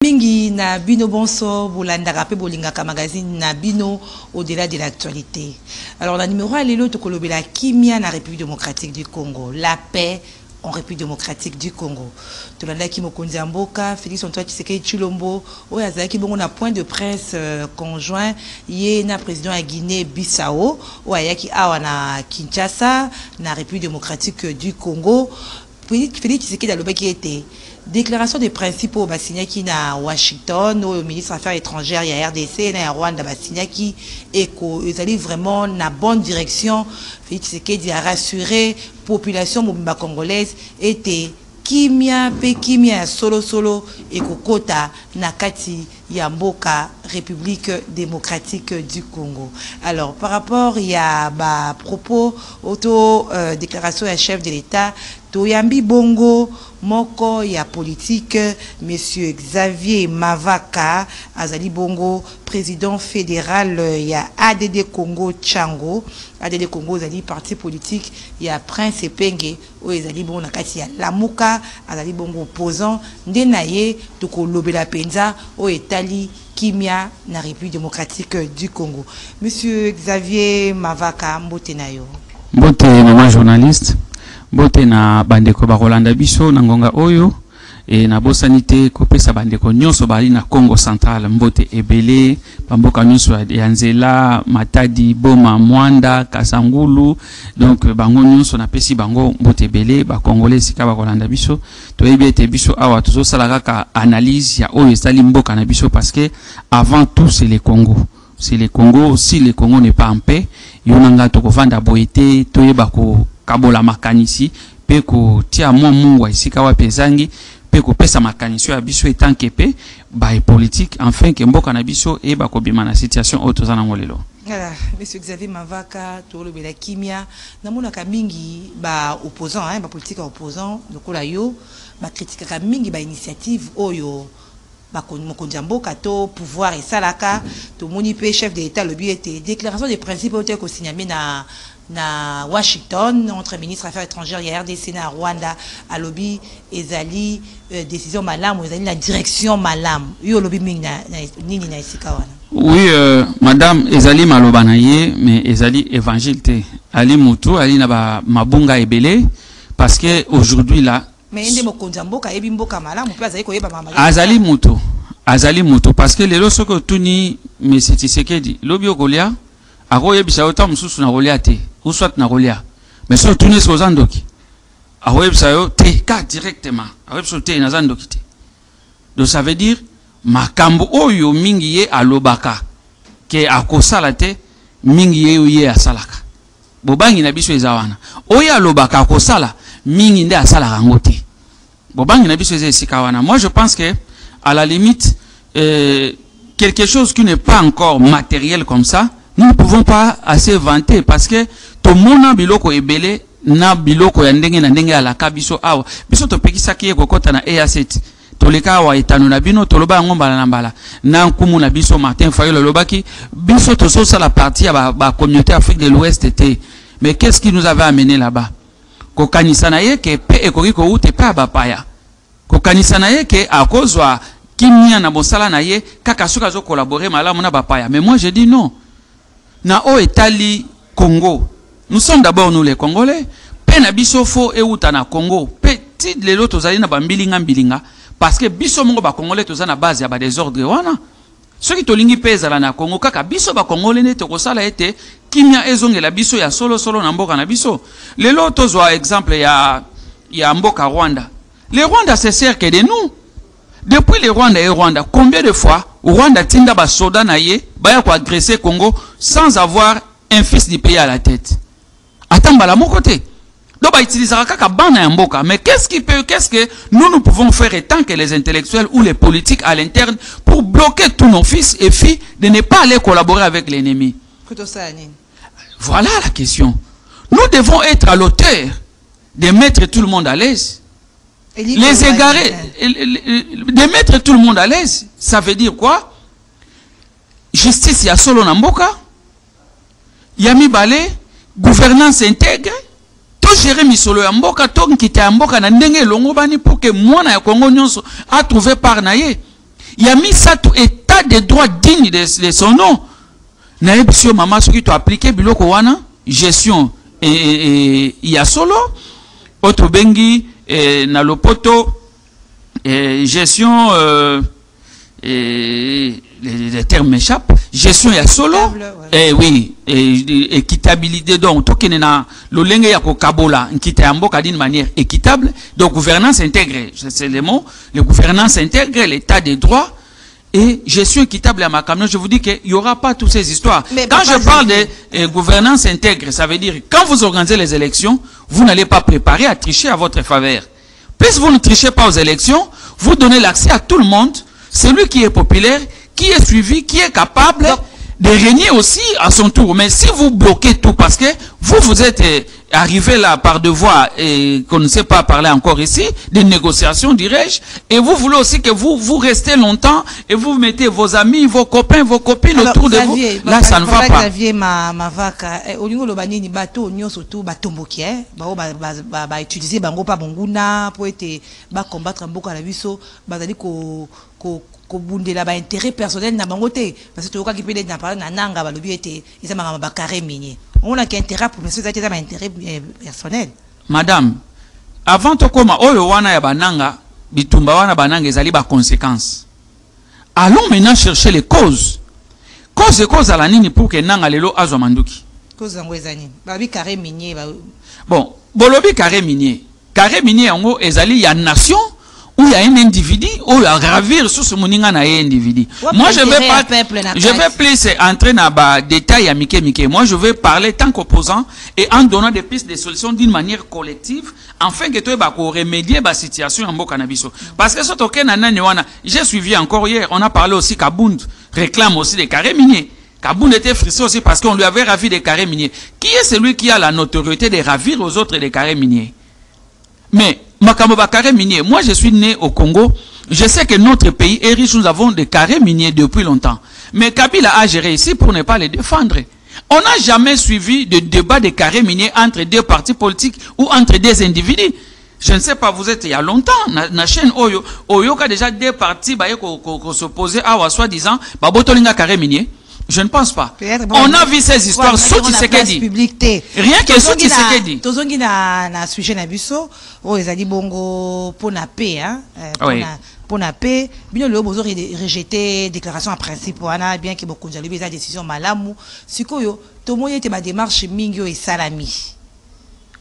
Mingi na bino bonso bolanda rapé bolingaka magazine na bino au-delà de l'actualité. Alors la numéro 1 lelo to kolobela kimia na République démocratique du Congo, la paix en République démocratique du Congo. Tolanda ki mokonzi mboka Félix Antoine Tshisekedi Tshilombo o yazaki bongo na point de presse conjoint yé na président ya Guinée Bissau o ayaki awa na Kinshasa na République démocratique du Congo. Félix Tshisekedi alobaki été déclaration de principes au Bassignaki na Washington, au ministre des Affaires étrangères, il y a RDC, na Rwanda, Bassignaki, et qu'ils allaient vraiment na bonne direction. Félix Tshisekedi a rassuré la population mobimba congolaise était kimia solo et kokota na kati ya mboka République démocratique du Congo. Alors par rapport il y a ba propos auto déclaration ya chef de l'État Toyambi Bongo moko ya politique monsieur Xavier Mavaka azali Bongo président fédéral ya ADD Congo Tchango ADD Congo azali parti politique ya Prince Epenge o ezali Bongo na kati ya Lamuka azali Bongo opposant ndenaye toko lobela penza o etali kimia na République démocratique du Congo. Monsieur Xavier Mavaka mbote na yo. Mbote na journaliste bote na bandeko ba Rolanda biso na ngonga oyo e na bosanité kopesa bandeko nyonso bali na Congo central mbote ebele bamboka nyonso ya Nzela Matadi Boma Mwanda Kasangulu donc bango nyonso na pesi bango mbote ebele ba congolais sika ba Rolanda biso to ebete biso awa tozo sala ka analyse ya oyo estali mboka na biso parce que avant tout c'est le Congo. C'est le Congo. Si le Congo n'est pas en paix yonanga to kovanda boete to yebako kabola makanisi pe ko tia mwa mungu isika wa pezangi pe ko pesa makanisi ya biso etanke pe ba politique enfin que mboka na biso e ba ko bima na situation otozana ngolelo. Voilà, monsieur Xavier Mavaka to le bela kimia na mona ka mingi ba opposant ba politique opposant lokola yo ba critique ka mingi ba initiative oyo ba mokonzi mboka to pouvoir et salaka to moni pe chef de l'État lobby était déclaration des principes au ko signé na Washington entre ministre des Affaires étrangères ya RDC na Rwanda à lobby ezali décision malam ezali la direction malam yo lobby mingi na nini na isika wana. Oui madame ezali maloba na ye mais ezali évangile te ali mutu ali na ba mabunga ebele parce que aujourd'hui là mais ende mokonzi mboka ebi mboka malamu pe azali koyeba mama azali mutu parce que lelo soko tuni monsieur Tshisekedi lobi okolia akoyebisa yo ta mususu na kolia te ou soit na kolia mais so tuni so zandoki akoyebisa yo te ka directement akoyebisa te na zandoki te donc ça veut dire makambo oyo mingi ye alobaka ke akosala te mingi ye asalaka bobangi na biso ezawana oyo alobaka akosala mingi nde asalaka ngote bobangi na biso ezesika wana. Moi je pense que à la limite quelque chose qui n'est pas encore matériel comme ça nous ne pouvons pas assez vanter parce que to mona biloko ebele na biloko ya ndenge na ndenge ala kabiso awa biso to pekisaki ye kokota na EA7 toleka wa etano na bino toloba ngomba na mbala na nkumu na biso Martin Fayolo lobaki biso to so la partie ya ba communauté Afrique de l'Ouest était mais qu'est-ce qui nous avait amené là-bas kokanisa na ye ke pe ekoki ko ute pa bapaya kokanisa na ye ke akozwa kimia na bosala na ye kaka soka zo collaborer malamu na bapaya. Mais moi je dis non na o etali Congo nous sommes d'abord nous les Congolais pe na biso fo e uta na Congo petit lelo tozali na bambilinga parce que biso mongo ba Congolais tozana base ya ba désordre wana soki tolingi peza la na Congo kaka biso ba Congolais ne tokosala ete kimia ezongela biso ya solo na mboka na biso lelo tozwa exemple ya mboka Rwanda. Le Rwanda se sert que de nous depuis le Rwanda combien de fois Rwanda tinda ba soda na ye baya ko agresser Congo sans avoir un fils du pays à la tête atamba la mon côté donc ba utilisera kaka bana ya mboka. Mais qu'est-ce que nous pouvons faire tant que les intellectuels ou les politiques à l'interne pour bloquer tous nos fils et filles de ne pas aller collaborer avec l'ennemi? Voilà la question. Nous devons être à l'auteur de mettre tout le monde à l'aise. Les égarer, de mettre tout le monde à l'aise, ça veut dire quoi? Justice ya solo na mboka, yami balé, gouvernance intègre, to gérer misolo ya mboka, to nkita ya mboka na ndenge longo bani pour que mwana ya Congo nyonso a trouvé par naye. Il a mis ça tout état de droit digne de son nom. Naebisio maman ce qui t'a appliqué biloko wana gestion et il y a solo autre bengi na lopoto gestion les termes m'échappent. Gestion ya solo oui équitabilité donc to kenena lo lenge ya ko kabola nkita ya mboka d'une manière équitable donc gouvernance intégrée c'est le mot le gouvernance intégrée l'état de droit et gestion équitable à ma camion. Je vous dis qu'il n'y aura pas toutes ces histoires. Mais quand je parle de gouvernance intègre, ça veut dire quand vous organisez les élections, vous n'allez pas préparer à tricher à votre faveur. Plus vous ne trichez pas aux élections, vous donnez l'accès à tout le monde, celui qui est populaire, qui est suivi, qui est capable de régner aussi à son tour. Mais si vous bloquez tout, parce que vous êtes arrivé là par devoir et qu'on ne sait pas parler encore ici, des négociations, dirais-je, et vous voulez aussi que vous restez longtemps et vous mettez vos amis, vos copains, vos copines autour de vous. Là, ça ne va pas. Xavier Mavaka, olingo lobani ni bato nyo surtout batomboki ba utiliser bango pa bonguna pour être ba combattre mboka na biso bazali ko bundela ba intérêt personnel na bango te parce que toka ki pele na parler na nanga ba lobi ete isa mangama ba carré minier. On a qu'un intérêt pour monsieur ça intérêt personnel. Madame, avant to koma oyo wana ya bananga bitumba wana bananga ezali ba conséquences. Allons maintenant chercher les causes. Cause à la nini pour que nanga lelo azwa manduki. Cause ngo ezani. Ba bi carré minier ba. Bon, bolobi carré minier. Carré minier ngo ezali ya nation où il y a un individu, où il y a gravir sur ce moninga na individu. Moi, je vais plus entrer dans les détails à Mike. Moi, je vais parler tant qu'opposant et en donnant des pistes de solutions d'une manière collective, afin que tu aies remédier la situation en cannabis. Parce que ce token j'ai suivi encore hier, on a parlé aussi Kabound réclame aussi des carrés miniers. Kabound était frustré aussi parce qu'on lui avait ravi des carrés miniers. Qui est celui qui a la notoriété de ravir aux autres des carrés miniers? Mais Makamoba carré minier, moi je suis né au Congo, je sais que notre pays est riche, nous avons des carrés miniers depuis longtemps. Mais Kabila a géré ici pour ne pas les défendre. On n'a jamais suivi de débat de carrés miniers entre deux partis politiques ou entre des individus. Je ne sais pas, vous êtes il y a longtemps, na chaîne Oyo, Oyo a déjà deux partis qui s'opposaient à soi-disant, Babotolinga carré minier. Je ne pense pas. On a vu ces histoires sous Tshisekedi. Rien que sous Tshisekedi. Tozongi na sujet na biso, o ezali bongo pona paix hein, pona paix, bino le bozo rejeter déclaration en principe wana bien que beaucoup de les décision malamu, sikoyo tomoye te ba démarche mingi et salami.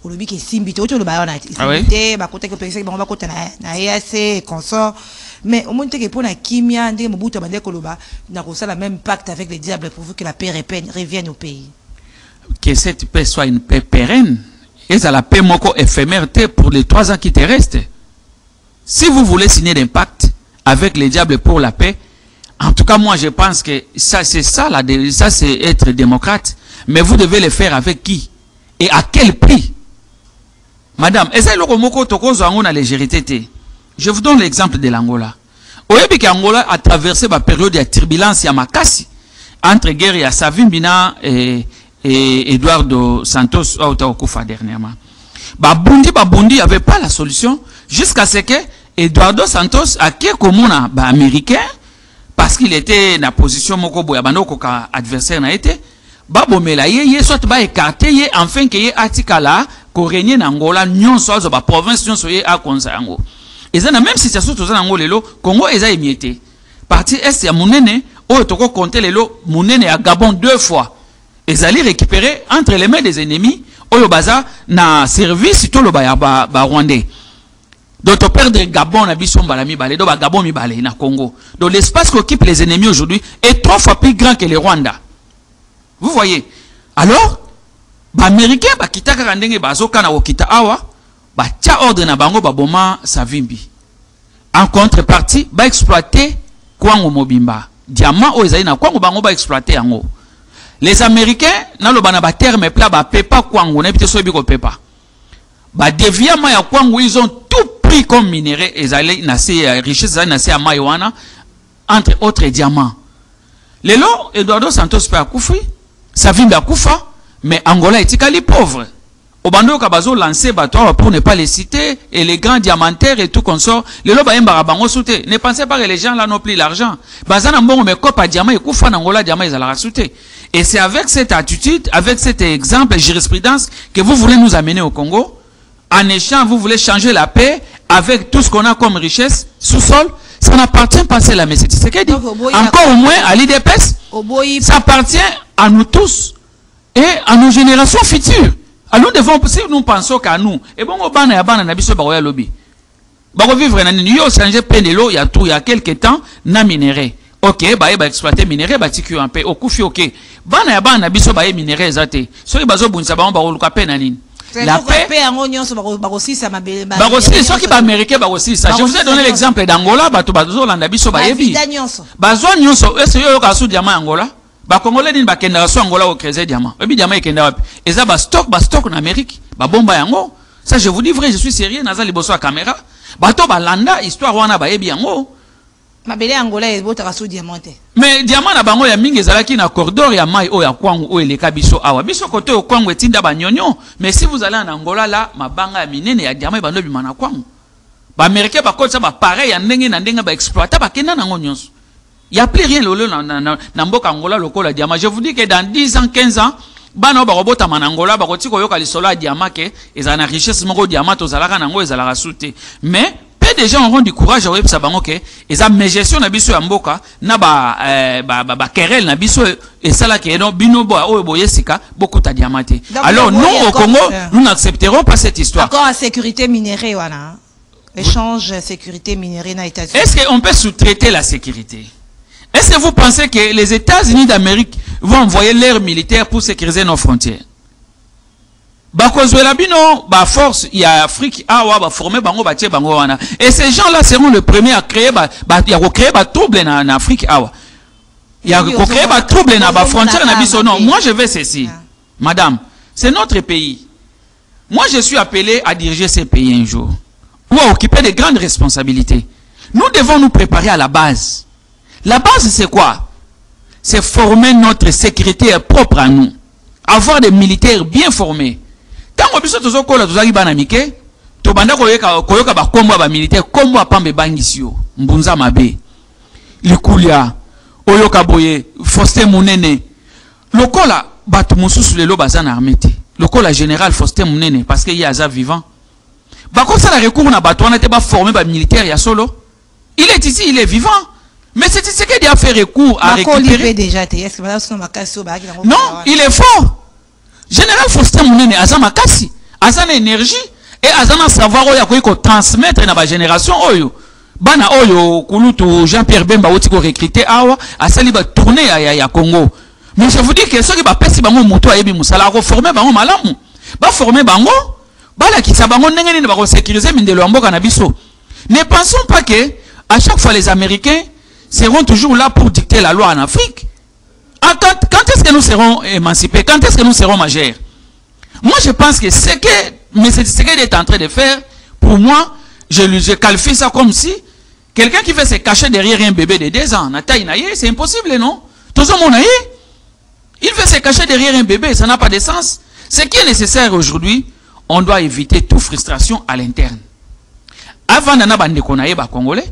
Olobi ke simbi to to lo ba wana simbi ba kota ke pesa ba kota na EAC consort. Mais au moins que pour la kimia, ndenge mobutu bande koloba na ko la même pacte avec les diables pour que la paix revienne au pays. Que cette paix soit une paix pérenne et ça la paix moko éphémère pour les 3 ans qui te restent. Si vous voulez signer un pacte avec les diables pour la paix, en tout cas moi je pense que ça c'est ça ça c'est être démocrate, mais vous devez le faire avec qui et à quel prix? Madame, est-ce que le moko tokozo ango na légèreté te? Je vous donne l'exemple de l'Angola. Oyebi que Angola a traversé ma période de turbulence à Makassi entre guerre et Savimbina et Eduardo Santos Okufa dernièrement. Babundi avait pas la solution jusqu'à ce que Eduardo Santos a qui comme un américain parce qu'il était dans la position moko boya banoko ka adversaire na été babomela ye soit ba écarter ye enfin que ye atikala ko régner na Angola nyonso zo ba province nyonso ye a konza yango. Et ça, la même situation, tout ça, le Congo est émietté. Parti est à Mounene, où toko compter le lot, Mounene à Gabon 2 fois. Et ça allait récupérer entre les mains des ennemis, où le baza na service, tout le ba Rwandais. Donc, on perd Gabon, na Bisson Balami Balé, donc Gabon mi Balé, na Congo. Donc, l'espace qu'occupent les ennemis aujourd'hui est 3 fois plus grand que le Rwanda. Vous voyez? Alors, Américains, Kitaka Randenge, Bazoka na Okita Awa, tia ordre na bango baboma Savimbi. En contrepartie, ba exploiter Kwango Mobimba. Diamant o ezali na Kwango bango ba exploiter yango. Les Américains na lo bana ba terme plat ba pepa Kwango na bité so biko pepa. Ba déviement ya Kwango ils ont tout pris comme minerai ezali na ces richesses na ces amaïwana entre autres diamants. Lelo Eduardo Santos pe akufi, Savimbi akufa, mais Angola etikali pauvre. Au bando kabazo lancé bateau pour ne pas les citer, et les grands diamantaires et tout consort, les loba yemba bango souté. Ne pensez pas que les gens là n'ont plus l'argent. Bazana mbongo me kopa diamant et koufa nangola diamant ils allaient souté. Et c'est avec cette attitude, avec cet exemple, jurisprudence, que vous voulez nous amener au Congo. En échange, vous voulez changer la paix avec tout ce qu'on a comme richesse, sous-sol. Ça n'appartient pas à la Messie Tshisekedi. Encore au moins à l'IDPS, ça appartient à nous tous et à nos générations futures. Alors nous devons, si nous pensons qu'à nous, et bon, au ban et à ban, on a biso baroya lobby. Baro vivre na nini, yo changer peine de l'eau, il y a quelques temps, na minéré. Ok, bah exploiter minéré, bah tiku un peu, au koufi ok. Ban et à ban, on a biso baye minéré zate. So bazo bunsa ba on baro luka peine na nini. La paix, barosi, ceux qui va américain, barosi, ça. Je vous ai donné l'exemple d'Angola, bato bazo landa biso bayebi. Bazo nyonso, est-ce yo ka su diamant Angola? Ba Congolais ni ba kenda so Angola au creuser diamant. Ebi diamant e kenda wapi? Eza ba stock en Amérique. Ba bomba yango. Ça je vous dis vrai, je suis sérieux, naza liboso a caméra. Bato ba landa histoire wana ba yebi yango. Mabele Angola e bota so diamanté. Mais diamant na bango ya mingi ezalaki na corridor ya mai o ya kwangu o eleka biso awa. Biso kote o kwangu etinda ba nyonyo. Mais si vous allez en Angola là, mabanga ya minene ya diamant bando bimana kwangu. Ba américain ba kotsa ba pareil ya ndenge na ndenge ba exploiter ba kenda nango nyonso. Il n'y a plus rien dans Mboka Angola lokola diamant. Je vous dis que dans 10 ans, 15 ans, bano ba robota manangola ba koti ko yoka lisola diamant ke ezana richesse moko diamant ozalaka nango ezalaka souté. Mais peu de gens auront du courage à websa bango ke eza gestion na biso ya mboka na ba querelle na biso et ça là ke no bino bo o boyesika beaucoup ta diamanté. Alors nous au Congo, nous n'accepterons pas cette histoire. Encore à sécurité minérée voilà. Échange sécurité minérée na États-Unis. Est-ce qu'on peut sous-traiter la sécurité? Est-ce que vous pensez que les États-Unis d'Amérique vont envoyer leurs militaires pour sécuriser nos frontières? Force, il y a Afrique, former bango, bango wana. Et ces gens-là seront les premiers à créer, trouble en Afrique, il y a créé trouble dans la frontière, non. Moi, je veux ceci. Madame, c'est notre pays. Moi, je suis appelé à diriger ces pays un jour. Ou à occuper de grandes responsabilités. Nous devons nous préparer à la base. La base, c'est quoi? C'est former notre sécurité propre à nous. Avoir des militaires bien formés. Tant que nous sommes banamike, to banda koyoka ba kombo ba militaire kombo apambe bangisio mbunza mabe likulia oyoka boye Faustin Munene lokola batu mususu lelo bazana armete lokola général Faustin Munene parce que il y a ça vivant bako ça la recours na batu wana te ba former ba militaire ya solo il est ici il est vivant. Mais c'est ce qu'il a fait recours à récupérer. Non, il est fort. Général Faustin Munene, Azama Kassi, Azana énergie et Azana savoir où il y a quoi transmettre dans la génération. Oyo, Bana Oyo, Kulutu, Jean-Pierre Bemba, où tu peux recruter Awa, à Saliba tourner à Congo. Mais je vous dis que ceux qui va passer bango moto à Ebi Moussala, reformer bango malamu, va former bango, bala qui sabango n'engeni ne va sécuriser mindelo ambo canabiso. Ne pensons pas que à chaque fois les Américains seront toujours là pour dicter la loi en Afrique. Quand est-ce que nous serons émancipés? Quand est-ce que nous serons majeurs? Moi, je pense que ce que M. Tshisekedi est en train de faire, pour moi, je qualifie ça comme si quelqu'un qui veut se cacher derrière un bébé de 2 ans, c'est impossible, non? Tout le monde, il veut se cacher derrière un bébé, ça n'a pas de sens. Ce qui est nécessaire aujourd'hui, on doit éviter toute frustration à l'interne. Avant d'en Congolais,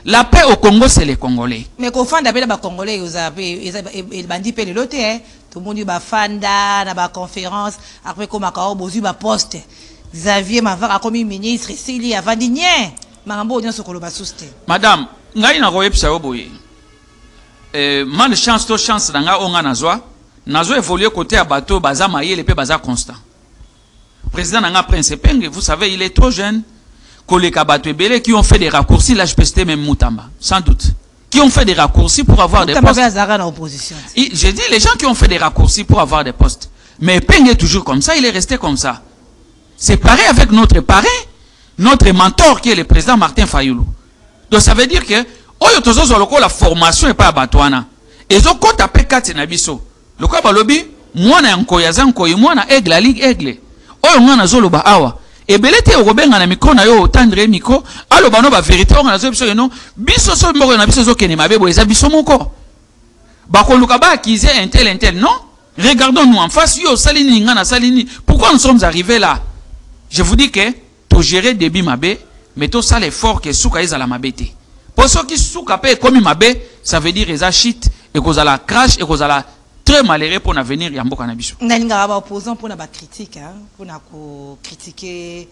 la paix au Congo, c'est les Congolais. Mais qu'au fond d'appeler les Congolais, ils bandit le lote, tout le monde a fanda, na conférence, après comme a bozu ba poste. Xavier Mavara comme ministre, Sili a vandinien. Marambo on se koloba souste. Madame, ngai na roye psa oboye. Man chance to chance nga onga nazo évoluer côté à bateau baza maye le pe baza constant. Président Nanga Prince Penge, vous savez, il est trop jeune. Qui ont fait des raccourcis, là je peux citer même Moutamba, sans doute. Qui ont fait des raccourcis pour avoir des postes. J'ai dit les gens qui ont fait des raccourcis pour avoir des postes. Mais Peng est toujours comme ça, il est resté comme ça. C'est pareil avec notre parrain, notre mentor qui est le président Martin Fayoulou. Donc ça veut dire que la formation n'est pas à Batouana. Et ils ont compté à P4 Nabiso. Le quoi balobi, moi na nkoyaza nkoyi, moi na aigle, la ligue aigle. Oyo ngana zolo ba awa. Et belete obenga na micro na yo tendre micro alo bano ba vérité on a zo biso no biso so mboko na biso zo kene mabebo eza biso moko ba ko luka ba accuser un tel non Regardons-nous en face. Yo, salini, ngana, salini. Pourquoi nous sommes arrivés là? Je vous dis que tu gères débit mabé, mais tu as l'effort que souka est à la mabété. Pour ceux qui souka paye comme mabé, ça veut dire qu'ils ont shit et qu'ils ont la crash et qu'ils ont la très malheureux pour l'avenir. Yambo Kanabisou. Nalinga va opposant pour la critique, pour la critiquer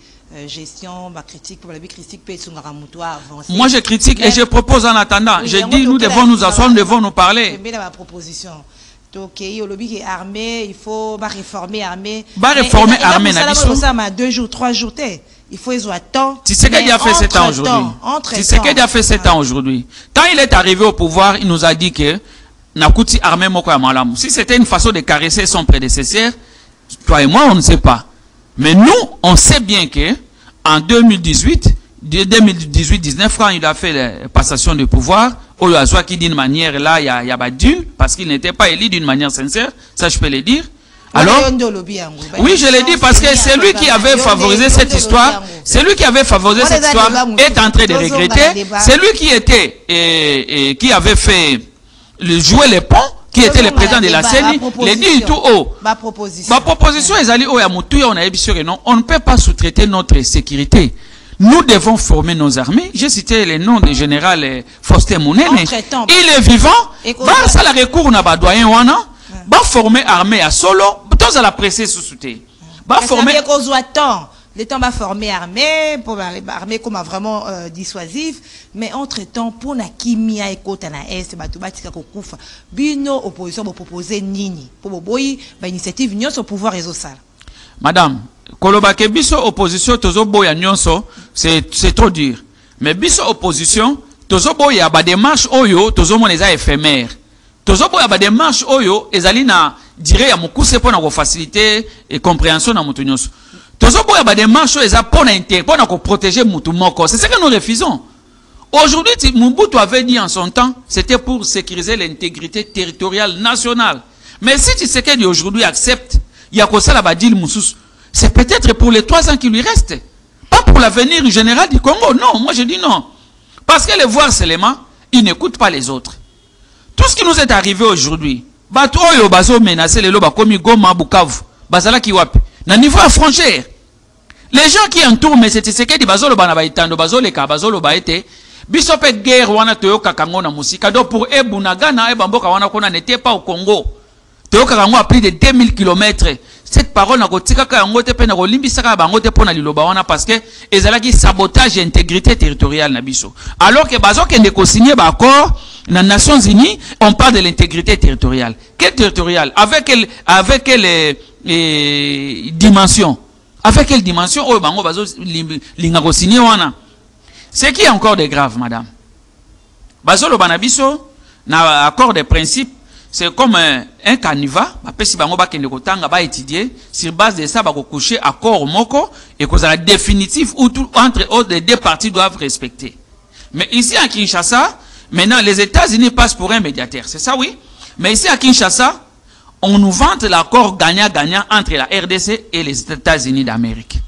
gestion, la critique pour la critique peut être avancer. Moi je critique et je propose en attendant. Je dis nous devons nous asseoir, nous devons nous parler. C'est ma proposition. Donc, il lobby est armé, il faut réformer l'armée. Réformer l'armée, ça m'a 2 jours, 3 jours. Il faut les attendre. Tu sais qu'il a fait 7 ans aujourd'hui. Tu sais qu'il a fait 7 ans aujourd'hui. Quand il est arrivé au pouvoir, il nous a dit que Nakouti armé moko ya malamu. Si c'était une façon de caresser son prédécesseur, toi et moi, on ne sait pas. Mais nous, on sait bien que en 2018-19, quand il a fait la passation de pouvoir, qui d'une manière là, il y a battu, parce qu'il n'était pas élu d'une manière sincère, ça je peux le dire. Alors, oui, je l'ai dit parce que c'est lui qui avait favorisé cette histoire, c'est lui qui avait favorisé cette histoire, est en train de regretter, c'est lui qui était, qui avait fait jouer les ponts, qui était le président de la CENI, les dit tout haut. Ma proposition est allée au Yamoutou, on a dit que non, on ne peut pas sous-traiter notre sécurité. Nous devons former nos armées. J'ai cité le nom du général Faustin Mounene. Il est vivant. Bah, ça la recours n'a pas doyen wana. Bah, former armée à solo. Tous à la presser sous soutien. Bah, former. Le temps va former armée, pour l'armée comme vraiment dissuasif, mais entre-temps, pour la kimia et kota na est, bah, tout batika kokufa. Bino, opposition, va proposer nini. Pour boy, bah, initiative, nyos au pouvoir réseau sale. Madame, kolobake biso opposition, tozo boya nyonso, c'est trop dur. Mais biso opposition, tozo boya ba démarche oyo, tozo mon eza éphémère. Tozo boya ba démarche oyo, ezali na dire ya mukuse pour na faciliter et compréhension na mutu nyonso. Tozo boya ba démarche oyo eza pour na protéger mutu moko. C'est ce que nous refusons. Aujourd'hui, Mobutu avait dit en son temps, c'était pour sécuriser l'intégrité territoriale nationale. Mais si Tshisekedi aujourd'hui accepte, il y a ça la badil moussous, c'est peut-être pour les 3 ans qui lui restent. Pas pour l'avenir général du Congo. Non, moi je dis non. Parce que les voir seulement, ils n'écoutent pas les autres. Tout ce qui nous est arrivé aujourd'hui, bato oyo bazo menacé les loba komi Goma Bukavu, bazala ki wapi. Na niveau à frontière. Les gens qui entourent mais c'est ce que dit bazo lo bana baitando bazo le ka bazo lo baete. Bisope guerre wana toyoka kango na musika. Donc pour Ebunagana et Bamboka wana kona n'était pas au Congo. Toyoka kango a plus de 2000 km. Cette parole n'a kotika ka ngote pe na kolimbisaka bangote pona liloba wana parce que ezalaki sabotage et intégrité territoriale na biso. Alors que bazo kende ko signer ba accord na Nations Unies, on parle de l'intégrité territoriale. Quelle territoriale? Avec quelle dimension? Avec quelle dimension? Oh bango bazo linga ko signer wana. Ce qui est encore de grave, madame. Bazo lo banabiso na accord de principe. C'est comme un canevas, si bango ba kende kotanga ba étudier sur base de ça ba ko coucher accord moko et que ça définitif ou tout entre autres les 2 parties doivent respecter. Mais ici à Kinshasa, maintenant les États-Unis passent pour un médiateur, c'est ça oui. Mais ici à Kinshasa, on nous vante l'accord gagnant-gagnant entre la RDC et les États-Unis d'Amérique.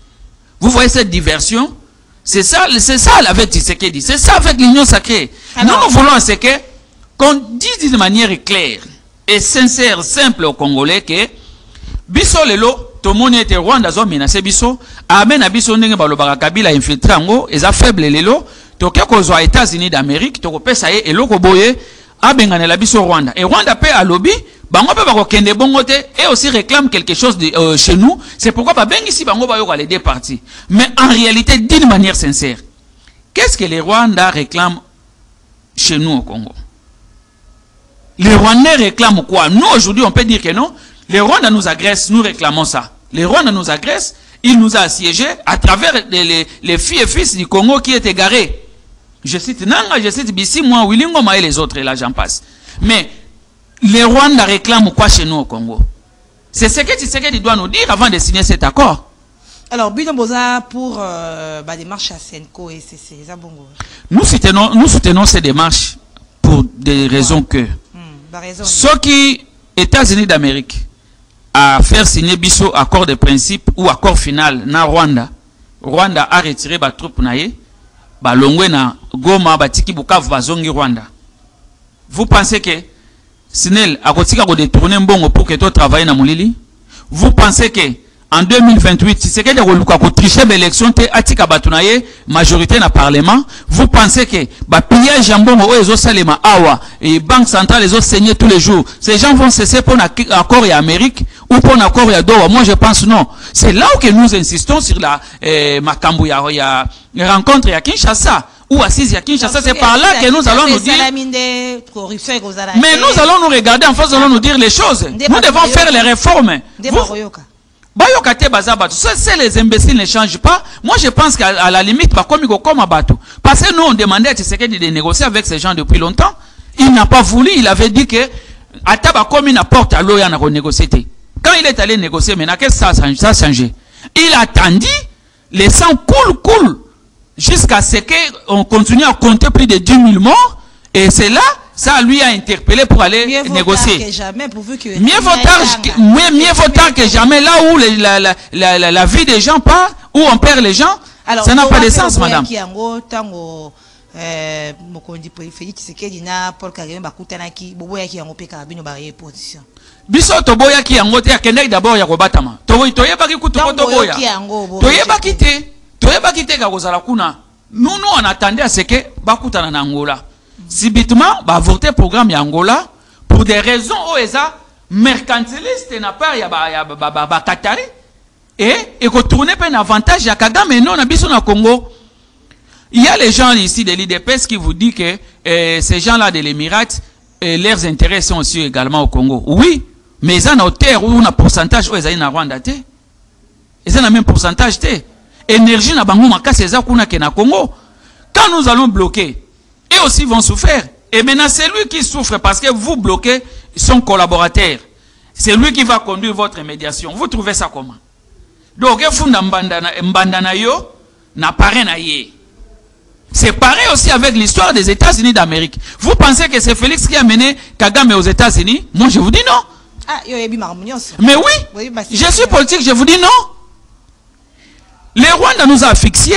Vous voyez cette diversion? C'est ça avec Tshisekedi, c'est ça avec l'Union sacrée. Nous voulons ce que qu'on dise de manière claire et sincère, simple aux Congolais que biso lelo tout le monde était Rwanda zo menacé biso amen na biso ndenge balobaka Kabila infiltré ngo eza faible lelo to ke ko zo États-Unis d'Amérique to ko pesa ye eloko boye abengana la biso Rwanda et Rwanda pe alobi bango pe bako kende bongo te et aussi réclame quelque chose de chez nous. C'est pourquoi ba bengi si bango ba yo les 2 parties. Mais en réalité d'une manière sincère, qu'est-ce que les Rwandais réclament chez nous au Congo? Les Rwandais réclament quoi? Nous, aujourd'hui, on peut dire que non. Les Rwandais nous agressent, nous réclamons ça. Les Rwandais nous agressent, ils nous ont assiégés à travers les filles et fils du Congo qui étaient égarés. Je cite Nanga, je cite Bissi, moi, Willingoma et les autres, et là, j'en passe. Mais les Rwandais réclament quoi chez nous au Congo? C'est ce que Tshisekedi doit nous dire avant de signer cet accord. Alors, Binomboza pour la démarche à Senko et c'est Zabongo. Nous soutenons ces démarches pour des raisons que ceux qui États-Unis d'Amérique à faire signer biso accord de principe ou accord final na Rwanda a retiré ba troupe naye balongwe na Goma batiki Bukavu bazongi Rwanda. Vous pensez que Sinel a détourner mbongo pour que tu travailles dans Molili. Vous pensez que en 2028, si c'est que vous trichez l'élection, atika batunaye majorité dans le parlement, vous pensez que bah pillage jambon les autres salema awa et banque centrale les autres saigner tous les jours. Ces gens vont cesser pour accord et Amérique ou pour accord et Doha. Moi je pense non. C'est là où que nous insistons sur la Makambu ya rencontre à Kinshasa ou assise à Kinshasa. C'est par là que nous allons nous dire. Mais nous allons nous regarder en face, nous allons nous dire les choses. Nous devons faire les réformes. C'est les imbéciles ne changent pas. Moi, je pense qu'à la limite, parce que nous, on demandait à Tshisekedi de négocier avec ces gens depuis longtemps. Il n'a pas voulu. Il avait dit que comme il apporte à l'eau, il a renégocié. Quand il est allé négocier, maintenant, qu'est-ce que ça a changé? Il a attendu, les sang coule, jusqu'à ce qu'on continue à compter plus de 10 000 morts. Et c'est là, ça lui a interpellé pour aller négocier. Mieux vaut tard que jamais. Là où la vie des gens part, où on perd les gens, alors, ça n'a pas de sens, madame. Biso toboya ki yango te akendeki d'abord ya kobatama. Toyebaki kutu toboya. Toyebaki te ka kozala kuna. Nous on attendait à ce que bakutana na Angola. Subitement, bah voter programme ya Angola pour des raisons OESA mercantilistes n'a pas ya ba Qatari et que tourner un avantage ya Kagame non na biso na Congo. Il y a les gens ici de l'IDPS qui vous disent que ces gens-là de l'Émirat leurs intérêts sont aussi également au Congo. Oui, mais ils ont un terre ou un pourcentage où ils ont na Rwanda te. Ils ont le même pourcentage te. Énergie na bango makasi eza kuna ke na Congo. Quand nous allons bloquer, et aussi vont souffrir. Et maintenant, c'est lui qui souffre parce que vous bloquez son collaborateur. C'est lui qui va conduire votre médiation. Vous trouvez ça comment? Donc, c'est pareil aussi avec l'histoire des États-Unis d'Amérique. Vous pensez que c'est Félix qui a mené Kagame aux États-Unis? Moi, je vous dis non. Mais oui, je suis politique, je vous dis non. Les Rwandais nous a asphyxiés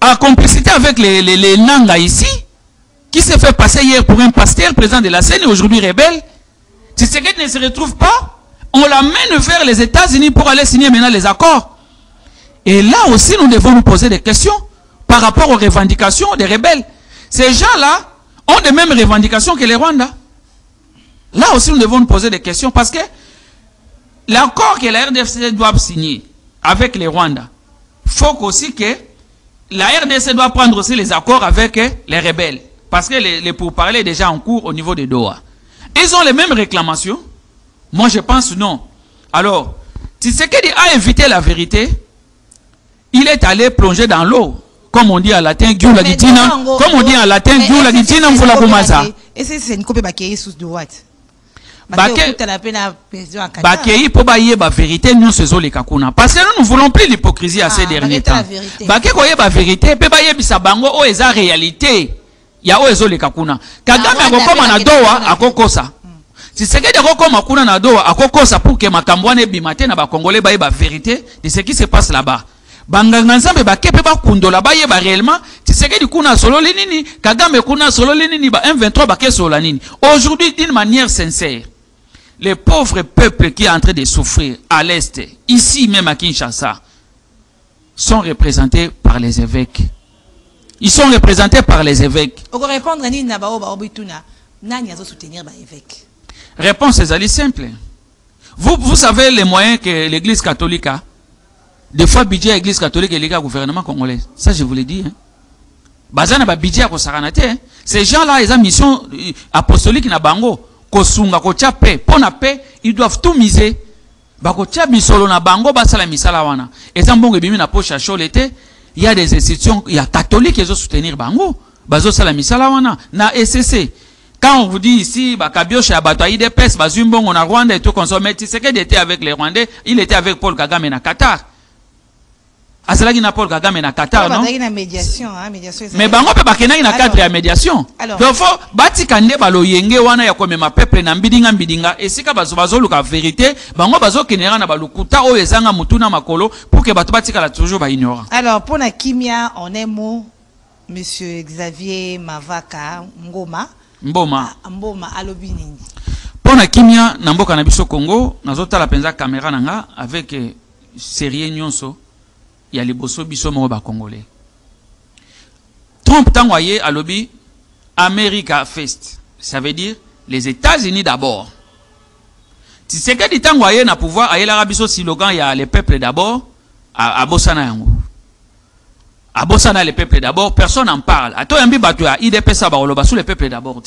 en complicité avec les Nanga ici. Qui s'est fait passer hier pour un pasteur, président de la scène, et aujourd'hui rebelle. Tshisekedi ne se retrouve pas. On l'amène vers les États-Unis pour aller signer maintenant les accords. Et là aussi, nous devons nous poser des questions par rapport aux revendications des rebelles. Ces gens-là ont les mêmes revendications que les Rwandais. Là aussi, nous devons nous poser des questions parce que l'accord que la RDC doit signer avec les Rwandais, il faut aussi que la RDC doit prendre aussi les accords avec les rebelles. Parce que les pourparlers sont déjà en cours au niveau de Doha. Ils ont les mêmes réclamations. Moi, je pense non. Alors, Tshisekedi a évité la vérité. Il est allé plonger dans l'eau. Comme on dit en latin, comme on dit en latin, et c'est une copie de sous droite. Bakei po ba yeba vérité nous faisons les kakuna parce que nous ne voulons plus l'hypocrisie à ces derniers temps. Bakei ko yeba vérité pe ba yebisa bango o eza réalité. Ya o ezo le kakuna. Kagame akokoma na Doha akokosa. Tshisekedi akokoma kuna na Doha akokosa pour que makambo wana ebimate na ba Congolais ba yeba vérité de ce qui se passe là-bas. Banganga nzambe bakepe ba kundola ba yeba réellement Tshisekedi kuna solo nini Kagame kuna solo nini ba M23 baké solo nini. Aujourd'hui d'une manière sincère, les pauvres peuples qui sont en train de souffrir à l'Est, ici même à Kinshasa, sont représentés par les évêques. Ils sont représentés par les évêques. Réponse est simple. Vous savez les moyens que l'Église catholique a. Des fois, budget l'Église catholique et le gouvernement congolais. Ça, je vous l'ai dit. Bazana ba budget à Kosaranate. Ces gens-là, ils ont mission apostolique na bango. Kosunga kocha paix. Pour la paix, ils doivent tout miser. Bakocha bisolo na bango basala misala wana. Et ça mbongo bimi na poche à chaud l'été. Il y a des institutions, il y a catholiques qui ont soutenir bango. Bazo sala misala wana na SCC. Quand on vous dit ici, Bakabioche a battu IDPS, Bazumbongo na Rwanda et tout consommer, Tshisekedi était avec les Rwandais, il était avec Paul Kagame na Qatar. Asalagi na Paul Kagame na Qatar, non? Mais bango pe bakena na cadre ya médiation. Donc faut batikande balo yenge wana ya komema peuple na mbidinga esika bazo luka vérité, bango bazo kenera na balukuta o ezanga mutuna makolo pour que bato batikala toujours ba ignorant. Alors pour na kimia en un mot, monsieur Xavier Mavaka Mboma Mboma alobi nini? Pour la kimia, Namboka Nabiso Congo, Nazota la penza caméra nanga, avec série nyonso, il y a les bosso biso moroba congolais. Trump tangoye à lobby, America First. Ça veut dire les États-Unis d'abord. Si c'est que du tangoye na pouvoir, aye l'Arabie slogan, il y a les peuples d'abord, à Bossana yango. À Bossana les peuples d'abord, personne n'en parle. À toi yambi batoya, IDP sa ba sous les peuples d'abord.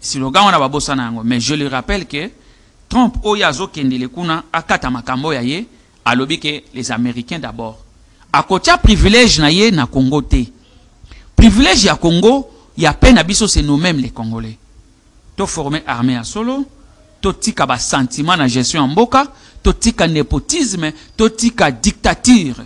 Slogan on a Bossana yango. Mais je le rappelle que Trump oyazo kendele kuna akata makambo ya ye, a lobby que les Américains d'abord. À côté privilège na ye na Congo te. Privilège à Congo, il y a peine à biso c'est nous-mêmes les Congolais. To former armée à solo, to tika ba sentiment na gestion en boka, to tika népotisme, to tika dictature.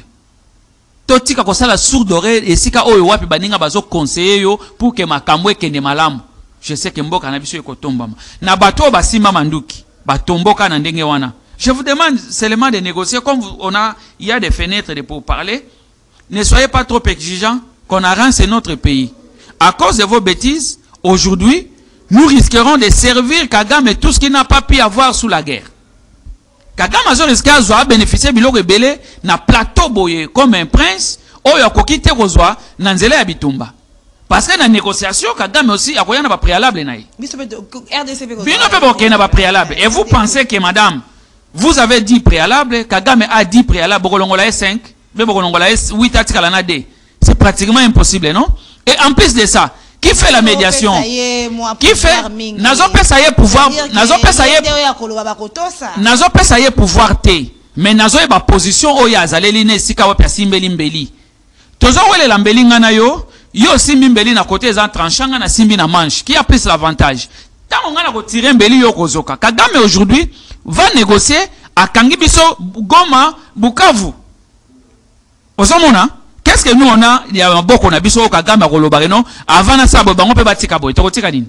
To tika ko sala sourde oreille et sika oyo wapi baninga bazo conseiller yo pour que makambo ekende malamu. Je sais que mboka na biso ekotombama. Na bato basima manduki, batomboka na ndenge wana. Je vous demande seulement de négocier comme il y a des fenêtres pour parler. Ne soyez pas trop exigeants qu'on arrange notre pays. À cause de vos bêtises, aujourd'hui, nous risquerons de servir Kagame et tout ce qu'il n'a pas pu avoir sous la guerre. Kagame a risqué de bénéficier de rebelle na plateau boye comme un prince, oyo kokite kozwa na nzela ya bitumba. Parce que dans la négociation, Kagame aussi a pas préalable naï. Préalable. Et vous pensez que madame, vous avez dit préalable, Kagame a dit préalable, Bokolongola 5, Bokolongola 8 atikalana D. C'est pratiquement impossible, non? Et en plus de ça, qui fait la médiation? Qui fait? Nazo pesaye pouvoir, nazo pesaye pouvoir te. Mais nazo eba position oya azaleli ne sika wa simbeli mbeli. Tozo wele la mbeli ngana yo, yo simbi mbeli na côté za tranchanga na simbi na manche. Qui a plus l'avantage? Tant on a ko tirer mbeli yo kozoka. Kagame aujourd'hui va négocier à Kangibiso, Goma, Bukavu. Osomona? Qu'est-ce que nous on a? Il y a beaucoup on a biso Kagame Rolobareno avant na sabo bango pe batika boy. Tokotika nini?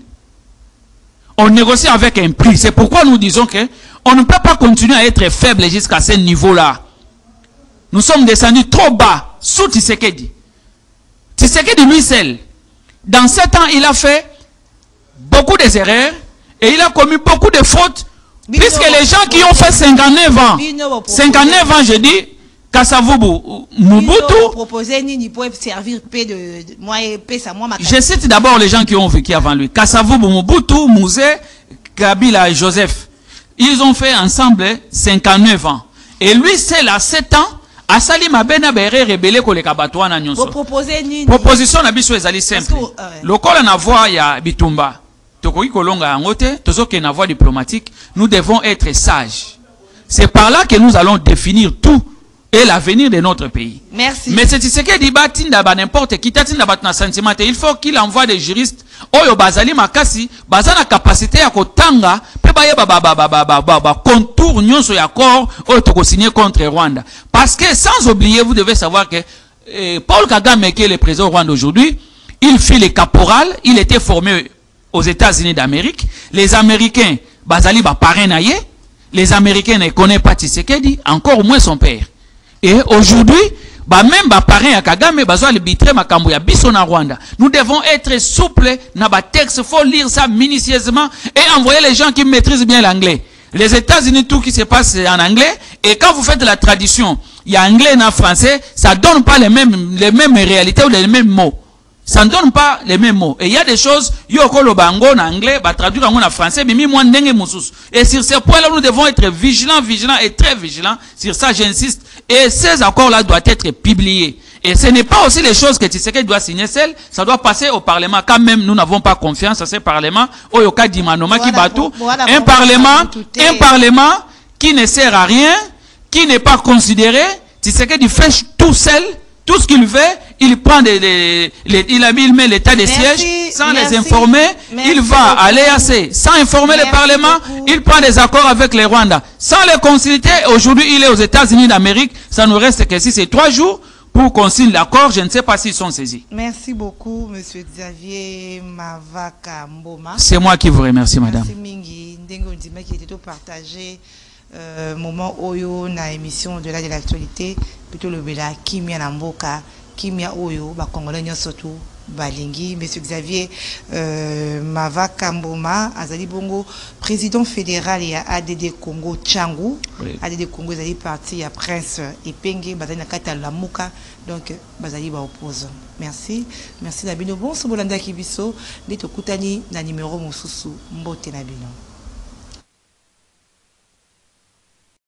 On négocie avec un prix. C'est pourquoi nous disons que on ne peut pas continuer à être faible jusqu'à ce niveau-là. Nous sommes descendus trop bas sous Tshisekedi. Tshisekedi lui seul, dans 7 ans, il a fait beaucoup d'erreurs et il a commis beaucoup de fautes. Puisque les gens qui ont fait 59 ans, 59 ans, je dis, Kassavubu, Mobutu. Je cite d'abord les gens qui ont vécu avant lui. Kassavubu, Mobutu, Mouzé, Kabila et Joseph. Ils ont fait ensemble 59 ans. Et lui, c'est à 7 ans, Asali Mabena Bere rebelle ko le kabatwana nyonso. Proposition na biso ezali simple. Lokola na voix ya Bitumba. Tokoki kolonga ngote, tozoke na voie diplomatique, nous devons être sages. C'est par là que nous allons définir tout et l'avenir de notre pays. Merci. Mais c'est ce que dit Batinda n'importe qui tatinda batna sentiment, il faut qu'il envoie des juristes oyo bazali makasi, bazana capacité ya kotanga pe baye ba contour nyonso ya corps oyo toko signer contre Rwanda. Parce que sans oublier, vous devez savoir que Paul Kagame qui est le président Rwanda aujourd'hui, il fit le caporal, il était formé aux États-Unis d'Amérique. Les Américains, bazali ba parrain naye, les Américains ne connaissent pas Tshisekedi, encore moins son père. Et aujourd'hui, même parrain à Kagame, bazo arbitré makambo ya biso na Rwanda. Nous devons être souples na ba texte, faut lire ça minutieusement et envoyer les gens qui maîtrisent bien l'anglais. Les États-Unis, tout qui se passe en anglais, et quand vous faites la tradition, il y a anglais et français, ça donne pas les mêmes réalités ou les mêmes mots. Ça ne donne pas les mêmes mots. Et il y a des choses, yoko lo bango en anglais, ba traduire en français, mais mi moins ndenge musus. Et sur ces points-là, nous devons être vigilants et très vigilants. Sur ça, j'insiste. Et ces accords-là doivent être publiés. Et ce n'est pas aussi les choses que Tshisekedi doit signer seul, ça doit passer au Parlement. Quand même, nous n'avons pas confiance à ce Parlement. Oyoka Dimanoma qui batou. Un Parlement qui ne sert à rien, qui n'est pas considéré. Tshisekedi fait tout seul. Tout ce qu'il fait, il prend il met l'état des sièges sans les informer. Il va à l'EAC sans informer le Parlement. Il prend des accords avec les Rwandais sans les consulter. Aujourd'hui, il est aux États-Unis d'Amérique. Ça nous reste que si c'est 3 jours pour qu'on signe l'accord. Je ne sais pas s'ils sont saisis. Merci beaucoup, Monsieur Xavier Mavaka Mboma. C'est moi qui vous remercie, madame. Merci Mingi Ndengo Ndima qui était tout partagé. Moment oyo na émission de l'actualité plutôt le bela kimia na mboka kimia oyo ba congolais nyoso tout balingi. Monsieur Xavier Mava Kamboma azali bongo président fédéral ya ADD Congo Tchangu. Oui. ADD Congo azali parti ya Prince Epenge bazali na kata Lamuka, donc bazali ba opposant. Merci na bino bonso bolanda kibiso ndito kutani na numéro mosusu mbote na bino.